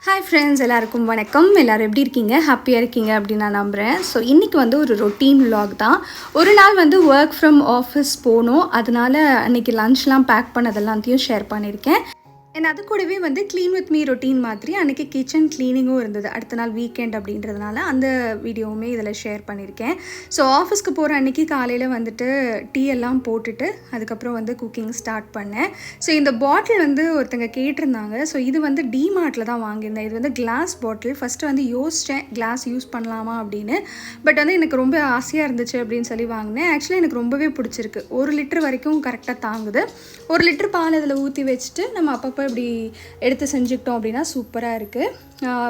Hi friends, எல்லாருக்கும் வணக்கம். எல்லோரும் எப்படி இருக்கீங்க? ஹாப்பியாக இருக்கீங்க அப்படின்னு நான் நம்புகிறேன். ஸோ இன்றைக்கி வந்து ஒரு ரொட்டீன் vlog தான். ஒரு நாள் வந்து ஒர்க் ஃப்ரம் ஆஃபீஸ் போகணும். அதனால் அன்றைக்கி லன்ச்லாம் பேக் பண்ணதெல்லாத்தையும் ஷேர் பண்ணியிருக்கேன். அண்ட் அது கூடவே வந்து க்ளீன் வித் மீ ரொட்டீன் மாதிரி அன்றைக்கி கிச்சன் க்ளீனிங்கும் இருந்தது. அடுத்த நாள் வீக்கெண்ட் அப்படின்றதுனால அந்த வீடியோவுமே இதில் ஷேர் பண்ணியிருக்கேன். ஸோ ஆஃபீஸ்க்கு போகிற அன்றைக்கி காலையில் வந்துட்டு டீ எல்லாம் போட்டுட்டு அதுக்கப்புறம் வந்து குக்கிங் ஸ்டார்ட் பண்ணேன். ஸோ இந்த பாட்டில் வந்து ஒருத்தங்க கேட்டிருந்தாங்க. ஸோ இது வந்து டிமார்ட்டில் தான் வாங்கியிருந்தேன். இது வந்து கிளாஸ் பாட்டில். ஃபஸ்ட்டு வந்து யோசித்தேன் கிளாஸ் யூஸ் பண்ணலாமா அப்படின்னு. பட் வந்து எனக்கு ரொம்ப ஆசையாக இருந்துச்சு அப்படின்னு சொல்லி வாங்கினேன். ஆக்சுவலி எனக்கு ரொம்பவே பிடிச்சிருக்கு. 1 லிட்டர் வரைக்கும் கரெக்டாக தாங்குது. 1 லிட்டர் பால் அதில் ஊற்றி வச்சுட்டு நம்ம அப்பப்போ இப்படி எடுத்து செஞ்சுக்கிட்டோம் அப்படின்னா சூப்பராக இருக்குது.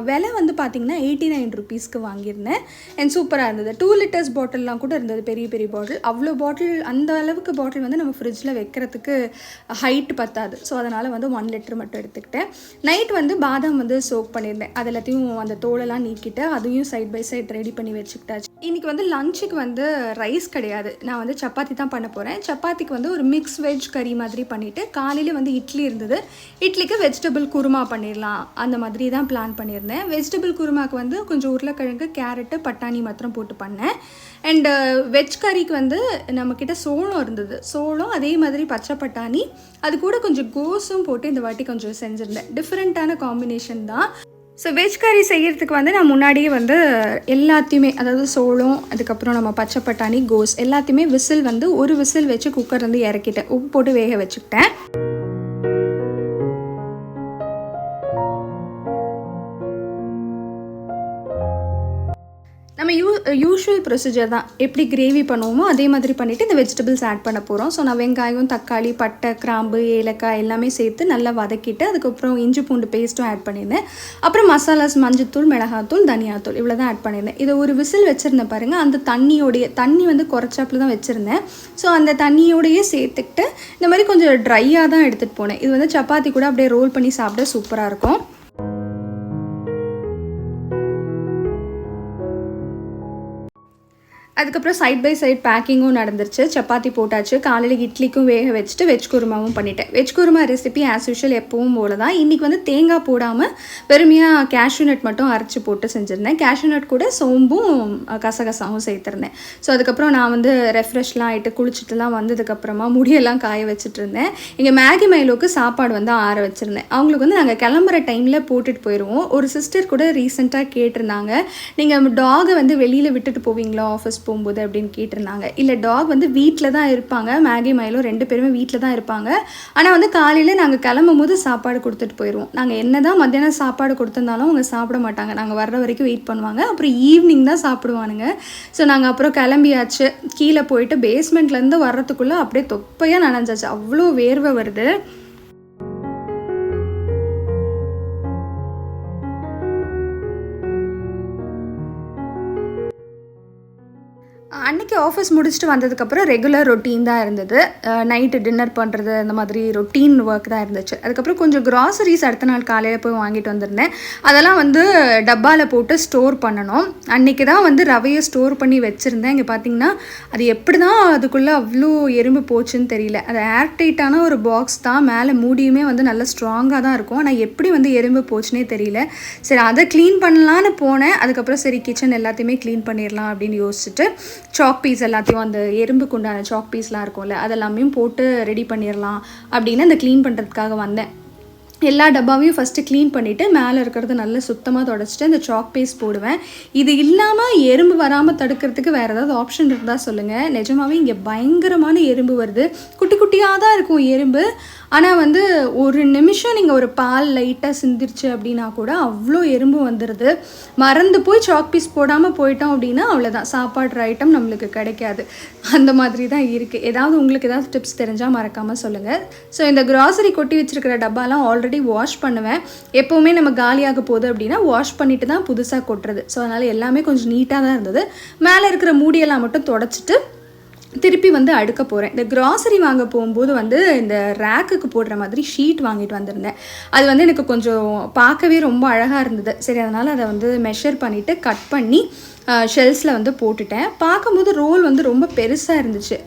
விலை வந்து பார்த்திங்கன்னா 89 ருபீஸ்க்கு வாங்கியிருந்தேன். அண்ட் சூப்பராக இருந்தது. 2 லிட்டர்ஸ் பாட்டில்லாம் கூட இருந்தது, பெரிய பெரிய பாட்டில். அவ்வளோ பாட்டில், அந்த அளவுக்கு பாட்டில் வந்து நம்ம ஃப்ரிட்ஜில் வைக்கிறதுக்கு ஹைட் பத்தாது. ஸோ அதனால் வந்து 1 லிட்டர் மட்டும் எடுத்துக்கிட்டேன். நைட் வந்து பாதாம் வந்து சோக் பண்ணியிருந்தேன். அது எல்லாத்தையும் அந்த தோலெல்லாம் நீக்கிட்டு அதையும் சைட் பை சைட் ரெடி பண்ணி வச்சுக்கிட்டாச்சு. இன்றைக்கி வந்து லஞ்சுக்கு வந்து ரைஸ் கிடையாது. நான் வந்து சப்பாத்தி தான் பண்ண போகிறேன். சப்பாத்திக்கு வந்து ஒரு மிக்ஸ் வெஜ் கறி மாதிரி பண்ணிவிட்டு, காலையில் வந்து இட்லி இருந்தது. இட்லிக்கு வெஜிடபிள் குருமா பண்ணிடலாம் அந்த மாதிரி தான் பிளான் பண்ணியிருந்தேன். வெஜிடபிள் குருமாவுக்கு வந்து கொஞ்சம் உருளைக்கிழங்கு, கேரட்டு, பட்டாணி மாத்திரம் போட்டு பண்ணேன். அண்டு வெஜ் கறிக்கு வந்து நம்மக்கிட்ட சோளம் இருந்தது. சோளம் அதே மாதிரி பச்சை பட்டாணி, அது கூட கொஞ்சம் கோஸும் போட்டு இந்த வாட்டி கொஞ்சம் செஞ்சுருந்தேன். டிஃப்ரெண்ட்டான காம்பினேஷன் தான். ஸோ வெஜ் கறி செய்கிறதுக்கு வந்து நான் முன்னாடியே வந்து எல்லாத்தையுமே, அதாவது சோளம், அதுக்கப்புறம் நம்ம பச்சை பட்டாணி, கோஸ் எல்லாத்தையுமே விசில் வந்து ஒரு விசில் வச்சு குக்கர் வந்து இறக்கிட்டேன். உப்பு போட்டு வேக வச்சுக்கிட்டேன். நம்ம யூஷுவல் ப்ரொசீஜர் தான். எப்படி கிரேவி பண்ணுவோமோ அதே மாதிரி பண்ணிவிட்டு இந்த வெஜிடபிள்ஸ் ஆட் பண்ண போகிறோம். ஸோ நான் வெங்காயம், தக்காளி, பட்டை, கிராம்பு, ஏலக்காய் எல்லாமே சேர்த்து நல்லா வதக்கிட்டு அதுக்கப்புறம் இஞ்சி பூண்டு பேஸ்ட்டும் ஆட் பண்ணியிருந்தேன். அப்புறம் மசாலாஸ், மஞ்சத்தூள், மிளகாத்தூள், தனியாத்தூள் இவ்வளோ தான் ஆட் பண்ணியிருந்தேன். இதை ஒரு விசில் வச்சுருந்தேன் பாருங்கள். அந்த தண்ணி வந்து குறைச்சாப்பில் தான் வச்சுருந்தேன். ஸோ அந்த தண்ணியோடையே சேர்த்துக்கிட்டு இந்த மாதிரி கொஞ்சம் ட்ரையாக தான் எடுத்துகிட்டு போனேன். இது வந்து சப்பாத்தி கூட அப்படியே ரோல் பண்ணி சாப்பிட சூப்பராக இருக்கும். அதுக்கப்புறம் சைட் பை சைட் பேக்கிங்கும் நடந்துருச்சு. சப்பாத்தி போட்டாச்சு. காலையில் இட்லிக்கும் வேக வச்சுட்டு வெஜ் குருமாவும் பண்ணிட்டேன். Veg kurma recipe as usual எப்பவும் போல தான். இன்றைக்கி வந்து தேங்காய் போடாமல் வெறுமையாக கேஷ்யூ நட் மட்டும் அரைச்சி போட்டு செஞ்சுருந்தேன். கேஷ்யூ நட் கூட சோம்பும் கசகசாவும் சேர்த்துருந்தேன். ஸோ அதுக்கப்புறம் நான் வந்து ரெஃப்ரெஷ்லாம் ஆகிட்டு குளிச்சுட்டுலாம் வந்ததுக்கப்புறமா முடியெல்லாம் காய வச்சுட்டு இருந்தேன். இங்கே மேகி மைலோக்கு சாப்பாடு வந்து ஆற வச்சுருந்தேன். அவங்களுக்கு வந்து நாங்கள் கிளம்புற டைமில் போட்டுட்டு போயிடுவோம். ஒரு சிஸ்டர் கூட ரீசெண்டாக கேட்டிருந்தாங்க, நீங்கள் டாகை வந்து வெளியில் விட்டுட்டு போவீங்களா ஆஃபீஸ் போகும்போது அப்படின்னு கேட்டிருந்தாங்க. இல்லை, டாக் வந்து வீட்டில் தான் இருப்பாங்க. மேகி மைலும் 2 பேருமே வீட்டில் தான் இருப்பாங்க. ஆனால் வந்து காலையில் நாங்கள் கிளம்பும் போது சாப்பாடு கொடுத்துட்டு போயிடுவோம். நாங்கள் என்ன தான் மத்தியானம் சாப்பாடு கொடுத்துருந்தாலும் அவங்க சாப்பிட மாட்டாங்க. நாங்கள் வர்ற வரைக்கும் வெயிட் பண்ணுவாங்க. அப்புறம் ஈவினிங் தான் சாப்பிடுவானுங்க. ஸோ நாங்கள் அப்புறம் கிளம்பியாச்சு. கீழே போயிட்டு பேஸ்மெண்ட்லேருந்து வர்றதுக்குள்ளே அப்படியே தொப்பையாக நனைஞ்சாச்சு. அவ்வளோ வேர்வை வருது. அன்றைக்கி ஆஃபீஸ் முடிச்சுட்டு வந்ததுக்கப்புறம் ரெகுலர் ரொட்டீன் தான் இருந்தது. நைட்டு டின்னர் பண்ணுறது, அந்த மாதிரி ரொட்டீன் ஒர்க் தான் இருந்துச்சு. அதுக்கப்புறம் கொஞ்சம் க்ராசரிஸ் அடுத்த நாள் காலையில் போய் வாங்கிட்டு வந்திருந்தேன். அதெல்லாம் வந்து டப்பாவில் போட்டு ஸ்டோர் பண்ணணும். அன்றைக்கி தான் வந்து ரவையை ஸ்டோர் பண்ணி வச்சுருந்தேன். இங்கே பார்த்திங்கன்னா அது எப்படி தான் அதுக்குள்ளே அவ்வளோ எறும்பு போச்சுன்னு தெரியல. அது ஏர்டைட்டான ஒரு பாக்ஸ் தான். மேலே மூடியுமே வந்து நல்லா ஸ்ட்ராங்காக தான் இருக்கும். ஆனால் எப்படி வந்து எறும்பு போச்சுன்னே தெரியல. சரி, அதை க்ளீன் பண்ணலான்னு போனேன். அதுக்கப்புறம் சரி, கிச்சன் எல்லாத்தையுமே க்ளீன் பண்ணிடலாம் அப்படின்னு யோசிச்சுட்டு சாக் பீஸ் எல்லாத்தையும், அந்த எறும்புக்கு உண்டான சாக் பீஸ்லாம் இருக்கும்ல, அதெல்லாமே போட்டு ரெடி பண்ணிடலாம் அப்படின்னு அந்த க்ளீன் பண்ணுறதுக்காக வந்தேன். எல்லா டப்பாவையும் ஃபஸ்ட்டு க்ளீன் பண்ணிவிட்டு மேலே இருக்கிறது நல்லா சுத்தமாக தொடச்சிட்டு அந்த சாக் பீஸ் போடுவேன். இது இல்லாமல் எறும்பு வராமல் தடுக்கிறதுக்கு வேறு ஏதாவது ஆப்ஷன் இருந்தால் சொல்லுங்கள். நிஜமாகவே இங்கே பயங்கரமான எறும்பு வருது. குட்டி குட்டியாக தான் இருக்கும் எறும்பு. ஆனால் வந்து ஒரு நிமிஷம் நீங்கள் ஒரு பால் லைட்டாக சிந்திருச்சு அப்படின்னா கூட அவ்வளோ எறும்பு வந்துடுது. மறந்து போய் சாக் பீஸ் போடாமல் போயிட்டோம் அப்படின்னா அவ்வளோதான், சாப்பாடுற ஐட்டம் நம்மளுக்கு கிடைக்காது. அந்த மாதிரி தான் இருக்குது. ஏதாவது உங்களுக்கு ஏதாவது டிப்ஸ் தெரிஞ்சால் மறக்காமல் சொல்லுங்கள். ஸோ இந்த க்ராசரி கொட்டி வச்சுருக்கிற டப்பாலாம் ஆல்ரெடி வாஷ் பண்ணுவேன். எப்போவுமே நம்ம காலியாக போகுது அப்படின்னா வாஷ் பண்ணிவிட்டு தான் புதுசாக கொட்டுறது. ஸோ அதனால் எல்லாமே கொஞ்சம் நீட்டாக தான் இருந்தது. மேலே இருக்கிற மூடியெல்லாம் மட்டும் தொடச்சிட்டு திருப்பி வந்து அடுக்க போகிறேன். இந்த க்ராசரி வாங்க போகும்போது வந்து இந்த ரேக்குக்கு போடுற மாதிரி ஷீட் வாங்கிட்டு வந்திருந்தேன். அது வந்து எனக்கு கொஞ்சம் பார்க்கவே ரொம்ப அழகாக இருந்தது. சரி, அதனால் அதை வந்து மெஷர் பண்ணிவிட்டு கட் பண்ணி ஷெல்ஸில் வந்து போட்டுட்டேன். பார்க்கும்போது ரோல் வந்து ரொம்ப பெருசாக இருந்துச்சு.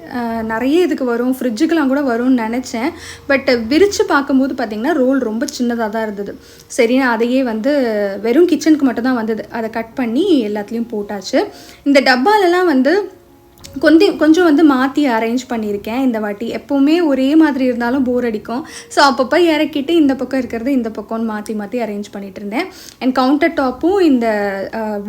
நிறைய இதுக்கு வரும், ஃப்ரிட்ஜுக்கெலாம் கூட வரும்னு நினச்சேன். பட் விரித்து பார்க்கும்போது பார்த்திங்கன்னா ரோல் ரொம்ப சின்னதாக தான் இருந்தது. சரி, நான் அதையே வந்து வெறும் கிச்சனுக்கு மட்டும் தான் வந்தது, அதை கட் பண்ணி எல்லாத்துலேயும் போட்டாச்சு. இந்த டப்பாலெலாம் வந்து கொஞ்சம் வந்து மாற்றி அரேஞ்ச் பண்ணியிருக்கேன் இந்த வாட்டி. எப்போவுமே ஒரே மாதிரி இருந்தாலும் போர் அடிக்கும். ஸோ அப்பப்போ இறக்கிட்டு இந்த பக்கம் இருக்கிறது இந்த பக்கம்னு மாற்றி அரேஞ்ச் பண்ணிகிட்டு இருந்தேன். அண்ட் கவுண்டர் டாப்பும் இந்த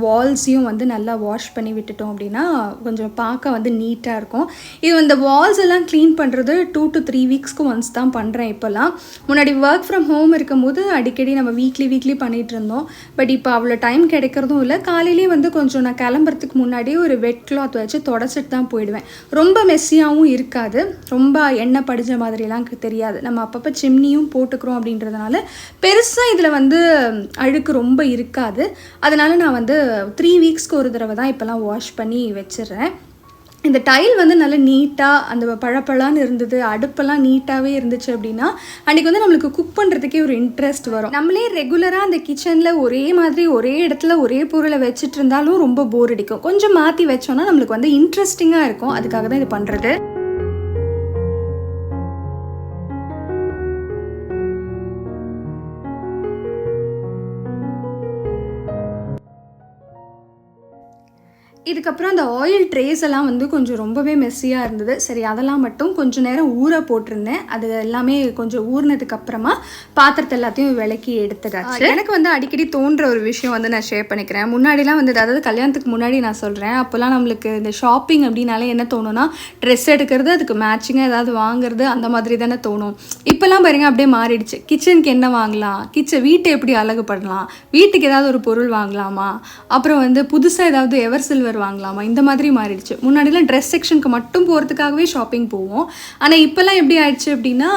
வால்ஸையும் வந்து நல்லா வாஷ் பண்ணி விட்டுட்டோம் அப்படின்னா கொஞ்சம் பார்க்க வந்து நீட்டாக இருக்கும். இது இந்த வால்ஸ் எல்லாம் க்ளீன் பண்ணுறது 2 to 3 வீக்ஸ்க்கு ஒன்ஸ் தான் பண்ணுறேன் இப்போல்லாம். முன்னாடி ஒர்க் ஃப்ரம் ஹோம் இருக்கும்போது அடிக்கடி நம்ம வீக்லி பண்ணிகிட்டு இருந்தோம். பட் இப்போ அவ்வளோ டைம் கிடைக்கிறதும் இல்லை. காலையிலேயே வந்து கொஞ்சம் நான் கிளம்புறதுக்கு முன்னாடியே ஒரு வெட் கிளாத் வச்சு தொடச்சிட்டு தான் போயிடுவேன். ரொம்ப மெஸ்ஸியாகவும் இருக்காது, ரொம்ப எண்ணெய் படிஞ்ச மாதிரிலாம் தெரியாது. நம்ம அப்பப்போ சிம்னியும் போட்டுக்கிறோம் அப்படின்றதுனால பெருசாக இதில் வந்து அழுக்கு ரொம்ப இருக்காது. அதனால் நான் வந்து 3 வீக்ஸ்க்கு ஒரு தடவை தான் இப்போலாம் வாஷ் பண்ணி வச்சிடுறேன். இந்த டைல் வந்து நல்லா நீட்டாக அந்த பழப்பழான்னு இருந்தது, அடுப்பெல்லாம் நீட்டாகவே இருந்துச்சு அப்படின்னா அன்றைக்கி வந்து நம்மளுக்கு குக் பண்ணுறதுக்கே ஒரு இன்ட்ரெஸ்ட் வரும். நம்மளே ரெகுலராக அந்த கிச்சனில் ஒரே மாதிரி ஒரே இடத்துல ஒரே பொருளை வச்சுட்டு இருந்தாலும் ரொம்ப போர் அடிக்கும். கொஞ்சம் மாற்றி வச்சோன்னா நம்மளுக்கு வந்து இன்ட்ரெஸ்டிங்காக இருக்கும். அதுக்காக தான் இது பண்ணுறது. இதுக்கப்புறம் அந்த ஆயில் ட்ரேஸ் எல்லாம் வந்து கொஞ்சம் ரொம்பவே மெஸ்ஸியாக இருந்தது. சரி, அதெல்லாம் மட்டும் கொஞ்சம் நேரம் ஊற போட்டிருந்தேன். அது எல்லாமே கொஞ்சம் ஊறினதுக்கு அப்புறமா பாத்திரத்தை எல்லாத்தையும் விளக்கி எடுத்துட்டாச்சு. எனக்கு வந்து அடிக்கடி தோன்ற ஒரு விஷயம் வந்து நான் ஷேர் பண்ணிக்கிறேன். முன்னாடிலாம் வந்து, அதாவது கல்யாணத்துக்கு முன்னாடி நான் சொல்கிறேன், அப்போல்லாம் நம்மளுக்கு இந்த ஷாப்பிங் அப்படின்னாலே என்ன தோணும்னா ட்ரெஸ் எடுக்கிறது, அதுக்கு மேட்சிங்காக ஏதாவது வாங்குறது, அந்த மாதிரி தானே தோணும். இப்போல்லாம் பாருங்கள் அப்படியே மாறிடுச்சு. கிச்சனுக்கு என்ன வாங்கலாம், வீட்டை எப்படி அழகு பண்ணலாம், வீட்டுக்கு ஏதாவது ஒரு பொருள் வாங்கலாமா, அப்புறம் வந்து புதுசாக ஏதாவது எவர் சில்வர் வாங்கலாமா, இந்த மாதிரி மாறிடுச்சு. முன்னாடிலாம் ட்ரெஸ் செக்ஷனுக்கு மட்டும் போகிறதுக்காகவே ஷாப்பிங் போவோம். ஆனால் இப்போல்லாம் எப்படி ஆயிடுச்சு அப்படின்னா,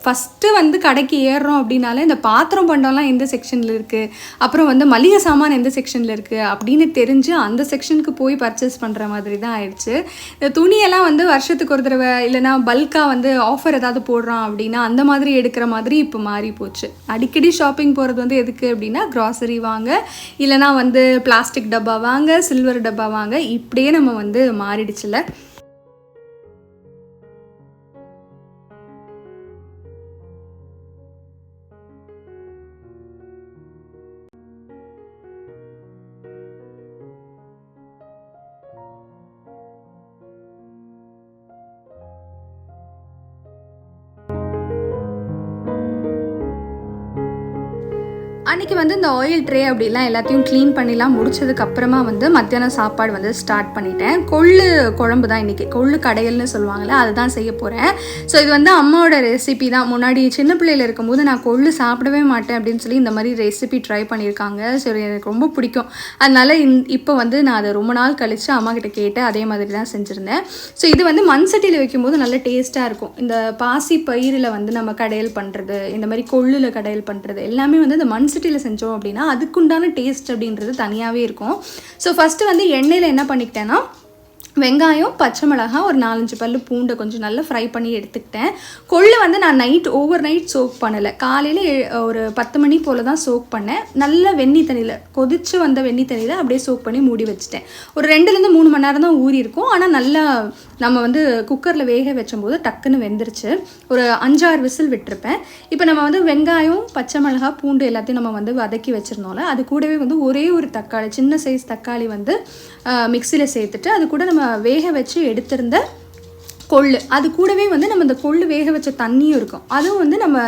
ஃபஸ்ட்டு வந்து கடைக்கு ஏறுறோம் அப்படின்னாலே இந்த பாத்திரம் பண்டம்லாம் எந்த செக்ஷனில் இருக்குது, அப்புறம் வந்து மளிகை சாமான் எந்த செக்ஷனில் இருக்குது அப்படின்னு தெரிஞ்சு அந்த செக்ஷனுக்கு போய் பர்ச்சேஸ் பண்ணுற மாதிரி தான் ஆயிடுச்சு. இந்த துணியெல்லாம் வந்து வருஷத்துக்கு ஒரு தடவை இல்லைனா பல்காக வந்து ஆஃபர் ஏதாவது போடுறான் அப்படின்னா அந்த மாதிரி எடுக்கிற மாதிரி இப்போ மாறி போச்சு. அடிக்கடி ஷாப்பிங் போகிறது வந்து எதுக்கு அப்படின்னா க்ராசரி வாங்க, இல்லைனா வந்து பிளாஸ்டிக் டப்பா வாங்க, சில்வர் டப்பா வாங்க, இப்படியே நம்ம வந்து மாறிடுச்சுல. அன்றைக்கி வந்து இந்த ஆயில் ட்ரே அப்படிலாம் எல்லாத்தையும் க்ளீன் பண்ணிலாம் முடிச்சதுக்கப்புறமா வந்து மத்தியானம் சாப்பாடு வந்து ஸ்டார்ட் பண்ணிட்டேன். கொள்ளு குழம்பு தான் இன்றைக்கி, கொள்ளு கடையல்னு சொல்லுவாங்கள்ல, அதுதான் செய்ய போகிறேன். ஸோ இது வந்து அம்மாவோட ரெசிபி தான். முன்னாடி சின்ன பிள்ளையில் இருக்கும்போது நான் கொள்ளு சாப்பிடவே மாட்டேன் அப்படின்னு சொல்லி இந்த மாதிரி ரெசிபி ட்ரை பண்ணியிருக்காங்க. சரி, எனக்கு ரொம்ப பிடிக்கும். அதனால் இப்போ வந்து நான் அதை ரொம்ப நாள் கழித்து அம்மா கிட்ட கேட்டு அதே மாதிரி தான் செஞ்சுருந்தேன். ஸோ இது வந்து மண் சட்டியில் வைக்கும்போது நல்ல டேஸ்ட்டாக இருக்கும். இந்த பாசி பயிரில் வந்து நம்ம கடையல் பண்ணுறது, இந்த மாதிரி கொள்ளில் கடையல் பண்ணுறது எல்லாமே வந்து இந்த மண் சட்டியில் செஞ்சோம் அப்படின்னா அதுக்குண்டான டேஸ்ட் அப்படின்றது தனியாகவே இருக்கும். ஸோ ஃபஸ்ட்டு வந்து எண்ணெயில் என்ன பண்ணிக்கிட்டேன்னா, வெங்காயம், பச்சை மிளகாய், ஒரு 4-5 பல்லு பூண்டை கொஞ்சம் நல்லா ஃப்ரை பண்ணி எடுத்துக்கிட்டேன். கொள்ளு வந்து நான் ஓவர் நைட் சோக் பண்ணலை. காலையில் ஒரு 10 மணி போல் தான் சோக் பண்ணேன். நல்ல வெந்நி தண்ணியில், கொதிச்சு வந்த வெந்நி தண்ணியில் அப்படியே சோக் பண்ணி மூடி வச்சுட்டேன். ஒரு 2-3 மணி நேரம் தான் ஊறி இருக்கும். ஆனால் நல்லா நம்ம வந்து குக்கரில் வேக வச்சும்போது டக்குன்னு வெந்துருச்சு. ஒரு 5-6 விசில் விட்டுருப்பேன். இப்போ நம்ம வந்து வெங்காயம், பச்சை மிளகாய், பூண்டு எல்லாத்தையும் நம்ம வந்து வதக்கி வச்சுருந்தோம்ல, அது கூடவே வந்து ஒரே ஒரு தக்காளி, சின்ன சைஸ் தக்காளி வந்து மிக்சியில் சேர்த்துட்டு அது கூட நம்ம வேக வச்சு எடுத்திருந்த கொள்ளு, அது கூடவே வந்து நம்ம இந்த கொள்ளு வேக வச்ச தண்ணியும் இருக்கும், அதுவும் வந்து நம்ம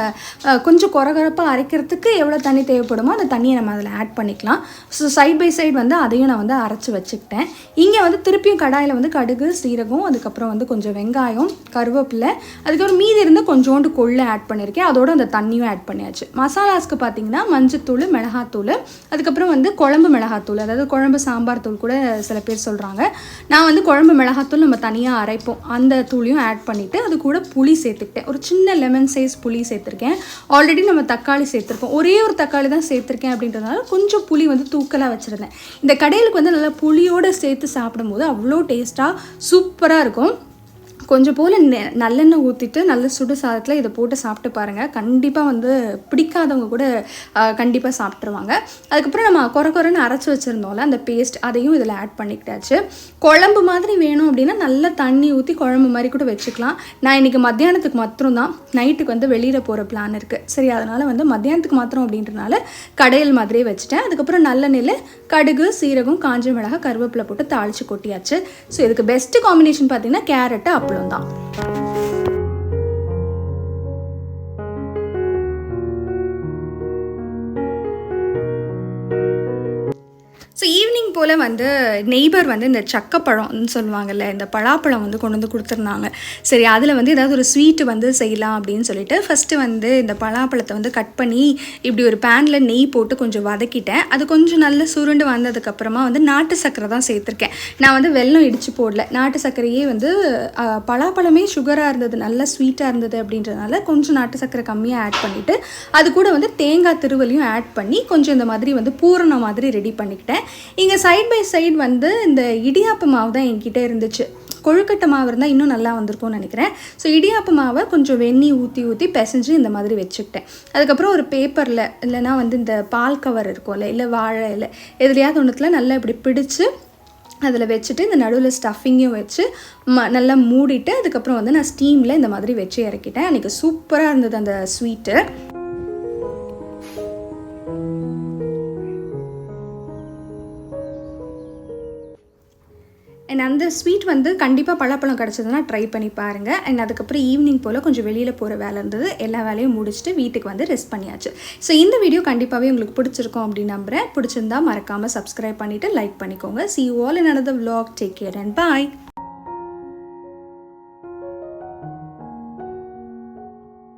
கொஞ்சம் கொரகொரப்பாக அரைக்கிறதுக்கு எவ்வளோ தண்ணி தேவைப்படுமோ அந்த தண்ணியை நம்ம அதில் ஆட் பண்ணிக்கலாம். ஸோ சைட் பை சைடு வந்து அதையும் நான் வந்து அரைச்சி வச்சுக்கிட்டேன். இங்கே வந்து திருப்பியும் கடாயில் வந்து கடுகு, சீரகம், அதுக்கப்புறம் வந்து கொஞ்சம் வெங்காயம், கருவேப்பிலை, அதுக்கப்புறம் மீதி இருந்து கொஞ்சோண்டு கொள்ளு ஆட் பண்ணியிருக்கேன். அதோடு அந்த தண்ணியும் ஆட் பண்ணியாச்சு. மசாலாஸ்க்கு பார்த்திங்கன்னா மஞ்சத்தூள், மிளகாத்தூள், அதுக்கப்புறம் வந்து குழம்பு மிளகாத்தூள், அதாவது குழம்பு சாம்பார் தூள் கூட சில பேர் சொல்கிறாங்க. நான் வந்து குழம்பு மிளகாத்தூள் நம்ம தனியாக அரைப்போம், அந்த தூளையும் ஆட் பண்ணிவிட்டு அது கூட புளி சேர்த்துக்கிட்டேன். ஒரு சின்ன லெமன் சைஸ் புளி சேர்த்துருக்கேன். ஆல்ரெடி நம்ம தக்காளி சேர்த்துருக்கோம், ஒரே ஒரு தக்காளி தான் சேர்த்துருக்கேன் அப்படின்றதுனால கொஞ்சம் புளி வந்து தூக்கலாக வச்சுருந்தேன். இந்த கடையிலுக்கு வந்து நல்லா புளியோடு சேர்த்து சாப்பிடும்போது அவ்வளோ டேஸ்ட்டாக சூப்பராக இருக்கும். கொஞ்சம் போல் நல்லெண்ணெய் ஊற்றிட்டு நல்ல சுடு சாதத்தில் இதை போட்டு சாப்பிட்டு பாருங்கள். கண்டிப்பாக வந்து பிடிக்காதவங்க கூட கண்டிப்பாக சாப்பிட்ருவாங்க. அதுக்கப்புறம் நம்ம குறைன்னு அரைச்சி வச்சுருந்தோம்ல அந்த பேஸ்ட், அதையும் இதில் ஆட் பண்ணிக்கிட்டாச்சு. குழம்பு மாதிரி வேணும் அப்படின்னா நல்லா தண்ணி ஊற்றி குழம்பு மாதிரி கூட வச்சுக்கலாம். நான் இன்றைக்கி மத்தியானத்துக்கு மாத்திரம் தான், நைட்டுக்கு வந்து வெளியில் போகிற பிளான் இருக்குது. சரி, அதனால் வந்து மத்தியானத்துக்கு மாத்திரம் அப்படின்றனால கடையல் மாதிரியே வச்சுட்டேன். அதுக்கப்புறம் நல்லெண்ணெயில் கடுகு, சீரகம், காஞ்ச மிளகாய், கருவேப்பிலை போட்டு தாளித்து கொட்டியாச்சு. ஸோ இதுக்கு பெஸ்ட்டு காம்பினேஷன் பார்த்தீங்கன்னா கேரட்டு அப்பளம் தான். ஸோ ஈவினிங் போல் வந்து நெய்பர் வந்து இந்த சக்கப்பழம்னு சொல்லுவாங்கள்ல, இந்த பலாப்பழம் வந்து கொண்டு வந்து கொடுத்துருந்தாங்க. சரி, அதில் வந்து ஏதாவது ஒரு ஸ்வீட்டு வந்து செய்யலாம் அப்படின்னு சொல்லிட்டு ஃபஸ்ட்டு வந்து இந்த பலாப்பழத்தை வந்து கட் பண்ணி இப்படி ஒரு பேனில் நெய் போட்டு கொஞ்சம் வதக்கிட்டேன். அது கொஞ்சம் நல்ல சுருண்டு வந்ததுக்கப்புறமா வந்து நாட்டு சர்க்கரை தான் சேர்த்துருக்கேன். நான் வந்து வெல்லம் இடித்து போடல, நாட்டு சர்க்கரையே வந்து பலாப்பழமே சுகராக இருந்தது, நல்லா ஸ்வீட்டாக இருந்தது அப்படின்றதுனால கொஞ்சம் நாட்டு சர்க்கரை கம்மியாக ஆட் பண்ணிவிட்டு அது கூட வந்து தேங்காய் திருவலையும் ஆட் பண்ணி கொஞ்சம் இந்த மாதிரி வந்து பூரணம் மாதிரி ரெடி பண்ணிக்கிட்டேன். இங்கே சைட் பை சைடு வந்து இந்த இடியாப்ப மாவு தான் என்கிட்ட இருந்துச்சு. கொழுக்கட்டை மாவு இருந்தால் இன்னும் நல்லா வந்திருக்கும்னு நினைக்கிறேன். ஸோ இடியாப்ப மாவை கொஞ்சம் வெந்நீர் ஊற்றி பிசைஞ்சு இந்த மாதிரி வச்சுக்கிட்டேன். அதுக்கப்புறம் ஒரு பேப்பரில் இல்லைனா வந்து இந்த பால் கவர் இருக்கும்ல, இல்லை வாழை இல்லை எதுலையாவது ஒன்றுத்தில் நல்லா இப்படி பிடிச்சி அதில் வச்சுட்டு இந்த நடுவில் ஸ்டஃபிங்கையும் வச்சு நல்லா மூடிட்டு அதுக்கப்புறம் வந்து நான் ஸ்டீமில் இந்த மாதிரி வச்சு இறக்கிட்டேன். அன்றைக்கி சூப்பராக இருந்தது அந்த ஸ்வீட்டு. அண்ட் அந்த ஸ்வீட் வந்து கண்டிப்பாக பலாப்பழம் கிடச்சதுன்னா ட்ரை பண்ணி பாருங்கள். அண்ட் அதுக்கப்புறம் ஈவினிங் போல் கொஞ்சம் வெளியில் போகிற வேலை இருந்தது, எல்லா வேலையும் முடிச்சுட்டு வீட்டுக்கு வந்து ரெஸ்ட் பண்ணியாச்சு. ஸோ இந்த வீடியோ கண்டிப்பாகவே உங்களுக்கு பிடிச்சிருக்கும் அப்படின்னு நம்புகிறேன். பிடிச்சிருந்தா மறக்காமல் சப்ஸ்கிரைப் பண்ணிவிட்டு லைக் பண்ணிக்கோங்க. See you all in another vlog. Take care and bye.